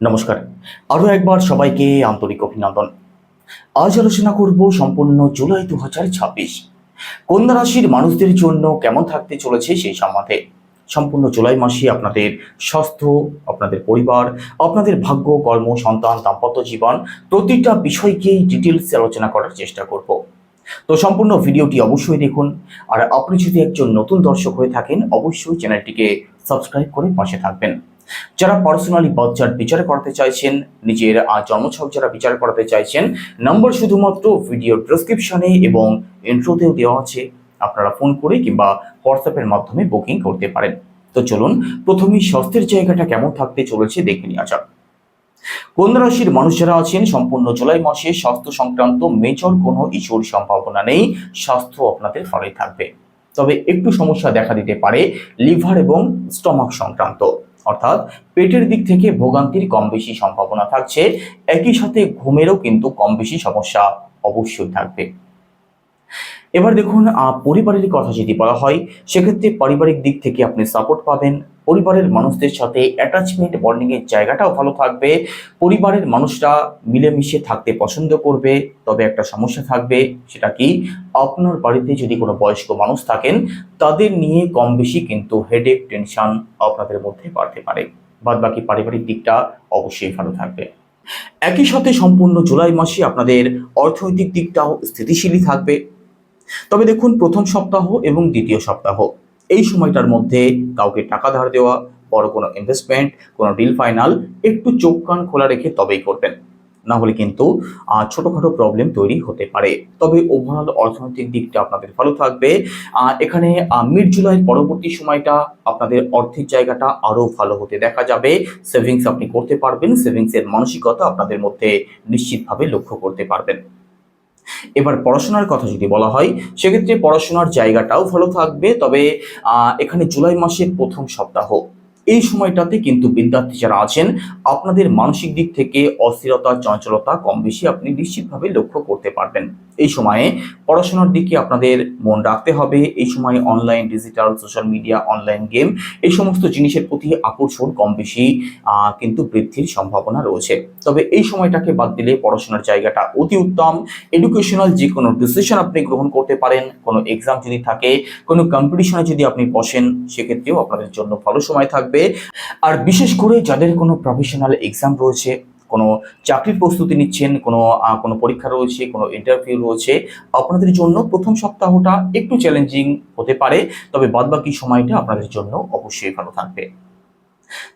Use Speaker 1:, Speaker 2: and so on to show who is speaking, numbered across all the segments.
Speaker 1: নমস্কার। আরও একবার সবাইকে আন্তরিক অভিনন্দন। আজ আলোচনা করব সম্পূর্ণ জুলাই 2026 কন্যা রাশির মানুষদের জন্য কেমন থাকতে চলেছে সেই সম্বন্ধে। সম্পূর্ণ জুলাই মাসে আপনাদের স্বাস্থ্য, আপনাদের পরিবার, আপনাদের ভাগ্য, কর্ম, সন্তান, দাম্পত্য জীবন প্রতিটা বিষয়কেই ডিটেলসে আলোচনা করার চেষ্টা করব। তো সম্পূর্ণ ভিডিওটি অবশ্যই দেখুন। আর আপনি যদি একজন নতুন দর্শক হয়ে থাকেন, অবশ্যই চ্যানেলটিকে সাবস্ক্রাইব করে পাশে থাকবেন। যারা পার্সোনালি বার্থ চার্ট বিচার করাতে চাইছেন, নিজের জন্মছক যারা বিচার করাতে চাইছেন, নাম্বার শুধুমাত্র ভিডিও ডেসক্রিপশনে এবং ইন্ট্রোতেও দেওয়া আছে। আপনারা ফোন করে কিংবা হোয়াটসঅ্যাপের মাধ্যমে বুকিং করতে পারেন। তো চলুন প্রথমেই স্বাস্থ্যের জায়গাটা কেমন থাকতে চলেছে দেখে নেওয়া যাক। কন্যা রাশির মানুষ যারা আছেন, সম্পূর্ণ জুলাই মাসে স্বাস্থ্য সংক্রান্ত মেজর কোনো ইস্যুর সম্ভাবনা নেই। স্বাস্থ্য আপনাদের ভালোই থাকবে, তবে একটু সমস্যা দেখা দিতে পারে লিভার এবং স্টমাক সংক্রান্ত, অর্থাৎ পেটের দিক থেকে ভোগান্তির কম বেশি সম্ভাবনা থাকছে। একই সাথে ঘুমেরও কিন্তু কম বেশি সমস্যা অবশ্যই থাকবে। এবার দেখুন, পরিবারের কথা যদি বলা হয়, সেক্ষেত্রে পারিবারিক দিক থেকে আপনি সাপোর্ট পাবেন। পরিবারের মানুষদের সাথে অ্যাটাচমেন্ট বন্ডিং এর জায়গাটাও ভালো থাকবে। পরিবারের মানুষরা মিলেমিশে থাকতে পছন্দ করবে। তবে একটা সমস্যা থাকবে, সেটা কি, আপনার বাড়িতে যদি কোনো বয়স্ক মানুষ থাকেন, তাদের নিয়ে কম বেশি কিন্তু হেডেক, টেনশন আপনাদের মধ্যে বাড়তে পারে। বাদ বাকি পারিবারিক দিকটা অবশ্যই ভালো থাকবে। একই সাথে সম্পূর্ণ জুলাই মাসে আপনাদের অর্থনৈতিক দিকটাও স্থিতিশীলই থাকবে। তবে দেখুন, প্রথম সপ্তাহ এবং দ্বিতীয় সপ্তাহ, এই সময়টার মধ্যে কাউকে টাকা ধার দেওয়া, বড় কোনো ইনভেস্টমেন্ট, কোনো ডিল ফাইনাল একটু চোখ কান খোলা রেখে তবেই করবেন। না হলে কিন্তু ছোটখাটো প্রবলেম তৈরি হতে পারে। তবে ওভারঅল অর্থনৈতিক দিকটা আপনাদের ভালো থাকবে। এখানে মিড জুলাই পরবর্তী সময়টা আপনাদের অর্থের জায়গাটা আরো ভালো হতে দেখা যাবে। সেভিংস আপনি করতে পারবেন। সেভিংসের মানসিকতা আপনাদের মধ্যে নিশ্চিতভাবে লক্ষ্য করতে পারবেন। এবার পড়াশোনার কথা যদি বলা হয়, সেক্ষেত্রে পড়াশোনার জায়গাটাও ভালো থাকবে। তবে এখানে জুলাই মাসের প্রথম সপ্তাহ, এই সময়টাতে কিন্তু বিদ্যার্থী যারা আছেন, আপনাদের মানসিক দিক থেকে অস্থিরতা, চঞ্চলতা কম বেশি আপনি নিশ্চিতভাবে লক্ষ্য করতে পারবেন। এই সময়ে পড়াশোনার দিকে আপনাদের মন রাখতে হবে। এই সময়ে online, digital, social media, online game, এই সমস্ত জিনিসের প্রতি আকর্ষণ কম বেশি কিন্তু বৃদ্ধির সম্ভাবনা রয়েছে। তবে এই সময়টাকে বাদ দিলে পড়াশোনার জায়গাটা অতি উত্তম। এডুকেশনাল যে কোনো ডিসিশন আপনি গ্রহণ করতে পারেন। কোনো এক্সাম যদি থাকে, কোনো কম্পিটিশনে যদি আপনি বসেন, সেক্ষেত্রেও আপনাদের জন্য ভালো সময় থাকবে। আর বিশেষ করে যাদের কোনো প্রফেশনাল এক্সাম রয়েছে, কোনো চাকরির প্রস্তুতি নিচ্ছেন, কোনো পরীক্ষা রয়েছে, কোনো ইন্টারভিউ রয়েছে, আপনাদের জন্য প্রথম সপ্তাহটা একটু চ্যালেঞ্জিং হতে পারে। তবে বাদবাকি সময়টা আপনাদের জন্য অবশ্যই ভালো থাকবে।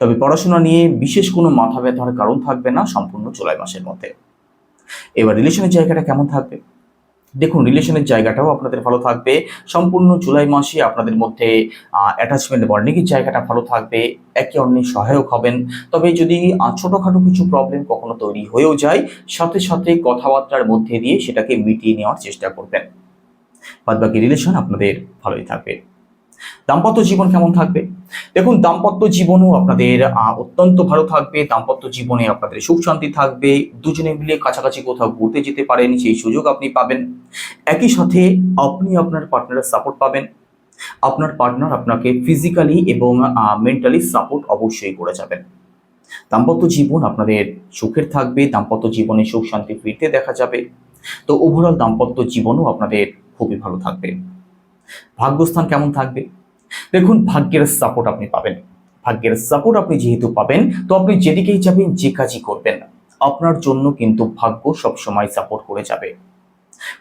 Speaker 1: তবে পড়াশোনা নিয়ে বিশেষ কোনো মাথা ব্যথার কারণ থাকবে না সম্পূর্ণ জুলাই মাসের মধ্যে। এবার রিলেশনের জায়গাটা কেমন থাকবে? দেখুন, রিলেশনের জায়গাটাও আপনাদের ভালো থাকবে। সম্পূর্ণ জুলাই মাসে আপনাদের মধ্যে অ্যাটাচমেন্ট বন্ডিংয়ের জায়গাটা ভালো থাকবে। একে অন্যের সহায়ক হবেন। তবে যদি ছোটখাটো কিছু প্রবলেম কখনো তৈরি হয়েও যায়, সাথে সাথে কথাবার্তার মধ্যে দিয়ে সেটাকে মিটিয়ে নেওয়ার চেষ্টা করবেন। বাদবাকি রিলেশন আপনাদের ভালোই থাকবে। দাম্পত্য জীবন কেমন থাকবে? দেখুন, দাম্পত্য জীবনও আপনাদের অত্যন্ত ভালো থাকবে। দাম্পত্য জীবনে আপনাদের সুখ শান্তি থাকবে। দুজনে মিলে কাছাকাছি কোথাও ঘুরতে যেতে পারেন, সেই সুযোগ আপনি পাবেন। একই সাথে আপনি আপনার পার্টনারের সাপোর্ট পাবেন। আপনার পার্টনার আপনাকে ফিজিক্যালি এবং মেন্টালি সাপোর্ট অবশ্যই করে যাবেন। দাম্পত্য জীবন আপনাদের সুখের থাকবে। দাম্পত্য জীবনে সুখ শান্তি ফিরতে দেখা যাবে। তো ওভারঅল দাম্পত্য জীবনও আপনাদের খুবই ভালো থাকবে। ভাগ্যস্থান কেমন থাকবে? দেখুন, ভাগ্যের সাপোর্ট আপনি পাবেন। ভাগ্যের সাপোর্ট আপনি যেহেতু পাবেন, তো আপনি যেদিকেই যাবেন, যে কাজই করবেন, আপনার জন্য কিন্তু ভাগ্য সবসময় সাপোর্ট করে যাবে।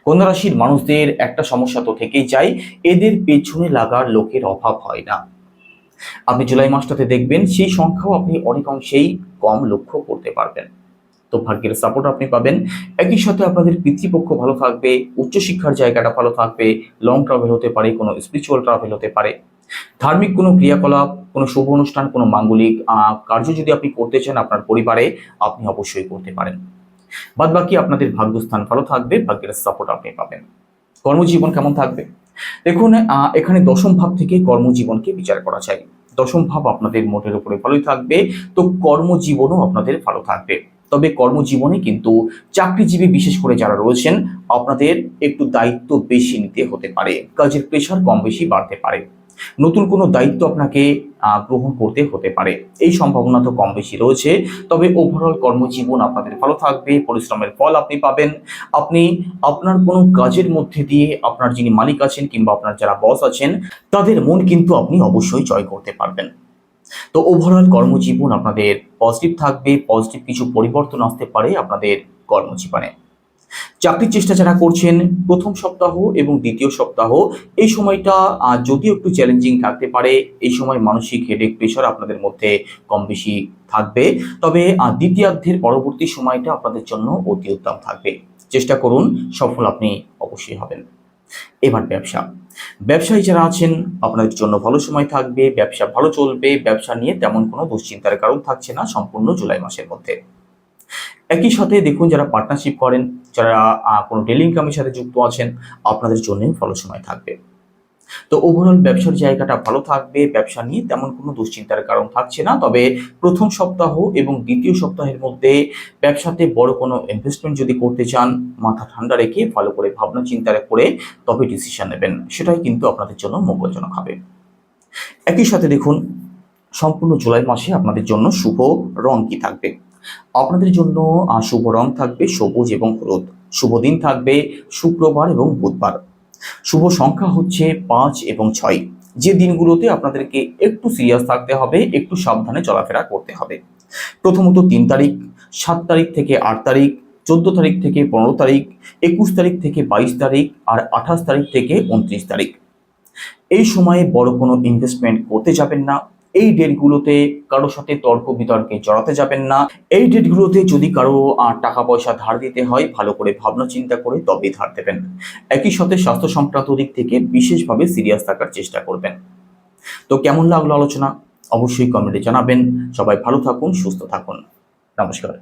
Speaker 1: কন্যা রাশির মানুষদের একটা সমস্যা তো থেকেই যায়, এদের পেছনে লাগার লোকের অভাব হয় না। আপনি জুলাই মাসটাতে দেখবেন সেই সংখ্যাও আপনি অনেকাংশেই কম লক্ষ্য করতে পারবেন। তো ভাগ্যের সাপোর্ট আপনি পাবেন। একই সাথে আপনাদের পিতৃপক্ষ ভালো থাকবে। উচ্চশিক্ষার জায়গাটা ভালো থাকবে। লং ট্রাভেল হতে পারে, কোনো স্পিরিচুয়াল ট্রাভেল হতে পারে। ধার্মিক কোনো ক্রিয়াকলাপ, কোনো শুভ অনুষ্ঠান, কোনো মাঙ্গলিক কার্য যদি আপনি করতে চান আপনার পরিবারে, আপনি অবশ্যই করতে পারেন। বাদবাকি আপনাদের ভাগ্যস্থান ভালো থাকবে। ভাগ্যের সাপোর্ট আপনি পাবেন। কর্মজীবন কেমন থাকবে? দেখুন, এখানে দশম ভাব থেকে কর্মজীবনকে বিচার করা যায়। দশম ভাব আপনাদের মোটের উপরে ভালোই থাকবে। তো কর্মজীবনও আপনাদের ভালো থাকবে। তবে কর্মজীবনে কিন্তু চাকরিজীবী বিশেষ করে যারা রয়েছেন, আপনাদের একটু দায়িত্ব বেশি নিতে হতে পারে। কাজের প্রেশার কম বেশি বাড়তে পারে। নতুন কোনো দায়িত্ব আপনাকে গ্রহণ করতে হতে পারে, এই সম্ভাবনা তো কম বেশি রয়েছে। তবে ওভারঅল কর্মজীবন আপনাদের ভালো থাকবে, পরিশ্রমের ফল আপনি পাবেন। আপনি আপনার কোনো কাজের মধ্যে দিয়ে আপনার যিনি মালিক আছেন কিংবা আপনার যারা বস আছেন তাদের মন কিন্তু আপনি অবশ্যই জয় করতে পারবেন। তো ওভারঅল কর্মজীবন আপনাদের পজিটিভ থাকবে, পজিটিভ কিছু পরিবর্তন আসতে পারে আপনাদের কর্মজীবনে। চাকরির চেষ্টা যারা করছেন প্রথম সপ্তাহ এবং দ্বিতীয় সপ্তাহ, এই সময়টা যদিও একটু চ্যালেঞ্জিং থাকতে পারে, এই সময় মানসিক হেডেক প্রেশার আপনাদের মধ্যে কম বেশি থাকবে। তবে দ্বিতীয়ার্ধের পরবর্তী সময়টা আপনাদের জন্য অতি উত্তম থাকবে। চেষ্টা করুন, সফল আপনি অবশ্যই হবেন। এবার ব্যবসায়ী যারা আছেন আপনাদের জন্য ভালো সময় থাকবে, ব্যবসা ভালো চলবে, ব্যবসা নিয়ে তেমন কোনো দুশ্চিন্তার কারণ থাকছে না সম্পূর্ণ জুলাই মাসের মধ্যে। একই সাথে দেখুন, যারা পার্টনারশিপ করেন, যারা কোনো ডেলি ইনকামের সাথে যুক্ত আছেন, আপনাদের জন্য ভালো সময় থাকবে। তো ওভারঅল ব্যবসার জায়গাটা ভালো থাকবে, ব্যবসা নিয়ে তেমন কোনো দুশ্চিন্তার কারণ থাকছে না। তবে প্রথম সপ্তাহ এবং দ্বিতীয় সপ্তাহের মধ্যে ব্যবসাতে বড় কোনো ইনভেস্টমেন্ট যদি করতে চান, মাথা ঠান্ডা রেখে ভালো করে ভাবনা চিন্তা করে তবে ডিসিশন নেবেন, সেটাই কিন্তু আপনাদের জন্য মঙ্গলজনক হবে। একই সাথে দেখুন, সম্পূর্ণ জুলাই মাসে আপনাদের জন্য শুভ রং কি থাকবে। আপনাদের জন্য শুভ রং থাকবে সবুজ এবং হলুদ। শুভ দিন থাকবে শুক্রবার এবং বুধবার। শুভ সংখ্যা হচ্ছে 5 এবং 6। যে দিনগুলোতে আপনাদেরকে একটু সিরিয়াস থাকতে হবে, একটু সাবধানে চলাফেরা করতে হবে। প্রথমত 3 তারিখ, 7 তারিখ থেকে 8 তারিখ, 14 তারিখ থেকে 15 তারিখ, 21 তারিখ থেকে 22 তারিখ আর 28 তারিখ থেকে 29 তারিখ। এই সময়ে বড় কোনো ইনভেস্টমেন্ট করতে যাবেন না। এই ডেটগুলোতে কারোর সাথে তর্ক বিতর্কে জড়াতে যাবেন না। এই ডেটগুলোতে যদি কারো টাকা পয়সা ধার দিতে হয়, ভালো করে ভাবনা চিন্তা করে তবে ধার দেবেন। একই সাথে স্বাস্থ্য সংক্রান্ত দিক থেকে বিশেষভাবে সিরিয়াস থাকার চেষ্টা করবেন। তো কেমন লাগলো আলোচনা অবশ্যই কমেন্টে জানাবেন। সবাই ভালো থাকুন, সুস্থ থাকুন। নমস্কার।